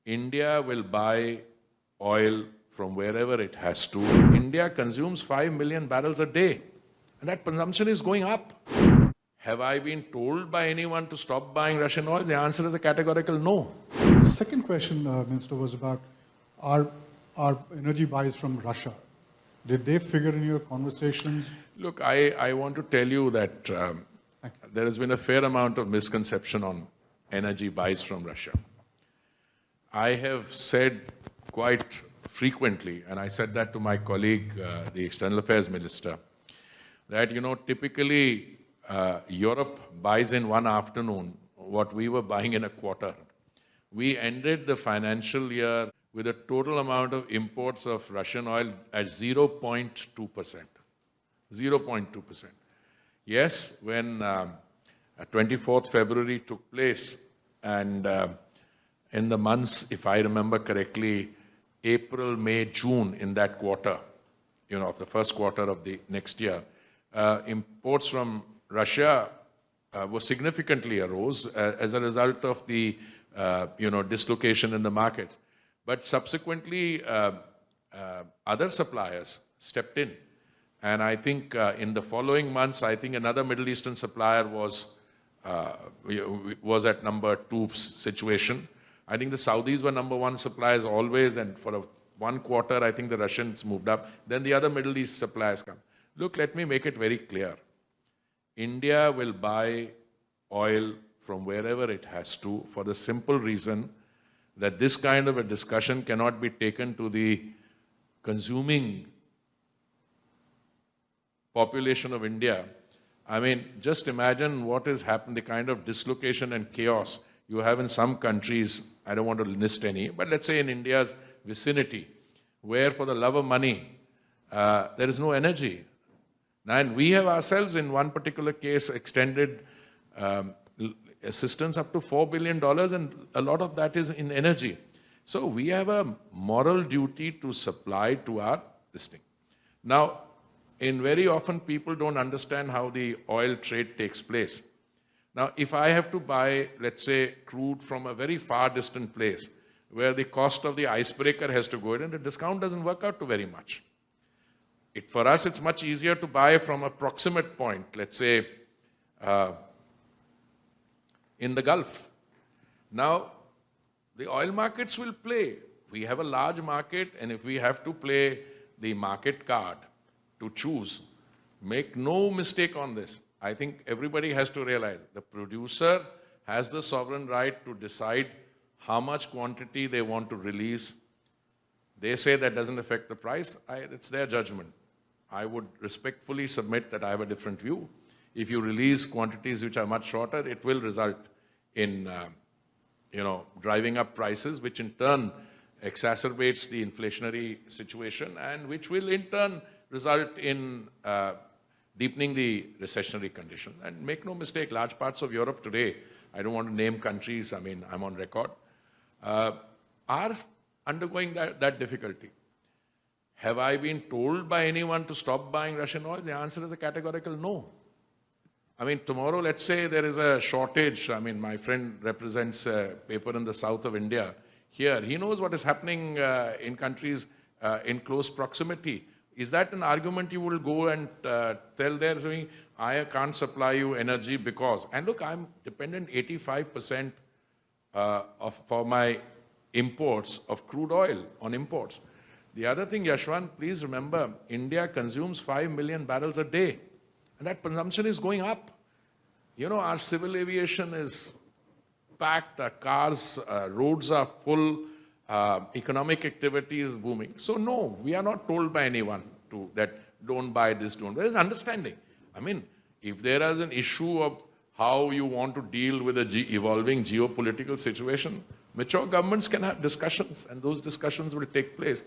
India will buy oil from wherever it has to. India consumes 5 million barrels a day, and that consumption is going up. Have I been told by anyone to stop buying Russian oil? The answer is a categorical no. The second question, Minister, was about our energy buys from Russia. Did they figure in your conversations? Look, I want to tell you that there has been a fair amount of misconception on energy buys from Russia. I have said quite frequently, and I said that to my colleague, the External Affairs Minister, that, typically Europe buys in one afternoon what we were buying in a quarter. We ended the financial year with a total amount of imports of Russian oil at 0.2%. 0.2%. Yes, when 24th February took place, and in the months, if I remember correctly, April, May, June, in that quarter, of the first quarter of the next year, imports from Russia were significantly arose as a result of the, dislocation in the markets. But subsequently, other suppliers stepped in. And I think in the following months, I think another Middle Eastern supplier was at number 2 situation. I think the Saudis were number 1 suppliers always, and for one quarter, I think the Russians moved up. Then the other Middle East suppliers come. Look, let me make it very clear. India will buy oil from wherever it has to, for the simple reason that this kind of a discussion cannot be taken to the consuming population of India. I mean, just imagine what has happened, the kind of dislocation and chaos you have in some countries. I don't want to list any, but let's say in India's vicinity, where for the love of money, there is no energy. And we have ourselves, in one particular case, extended assistance up to $4 billion, and a lot of that is in energy. So we have a moral duty to supply to our listening. Now, very often people don't understand how the oil trade takes place. Now, if I have to buy, let's say, crude from a very far distant place, where the cost of the icebreaker has to go in, and the discount doesn't work out to very much. For us, it's much easier to buy from a proximate point, let's say, in the Gulf. Now, the oil markets will play. We have a large market, and if we have to play the market card to choose, make no mistake on this. I think everybody has to realize the producer has the sovereign right to decide how much quantity they want to release. They say that doesn't affect the price. It's their judgment. I would respectfully submit that I have a different view. If you release quantities which are much shorter, it will result in, driving up prices, which in turn exacerbates the inflationary situation, and which will in turn result in deepening the recessionary condition. And make no mistake, large parts of Europe today, I don't want to name countries, I'm on record, are undergoing that difficulty. Have I been told by anyone to stop buying Russian oil? The answer is a categorical no. Tomorrow, let's say there is a shortage. My friend represents a paper in the south of India here. He knows what is happening in countries in close proximity. Is that an argument you will go and tell there, I can't supply you energy because... And look, I'm dependent 85% for my imports of crude oil on imports. The other thing, Yashwant, please remember, India consumes 5 million barrels a day, and that consumption is going up. Our civil aviation is packed, our cars, roads are full, economic activity is booming. So no, we are not told by anyone that don't buy this, don't buy. There is understanding. If there is an issue of how you want to deal with the evolving geopolitical situation, mature governments can have discussions, and those discussions will take place.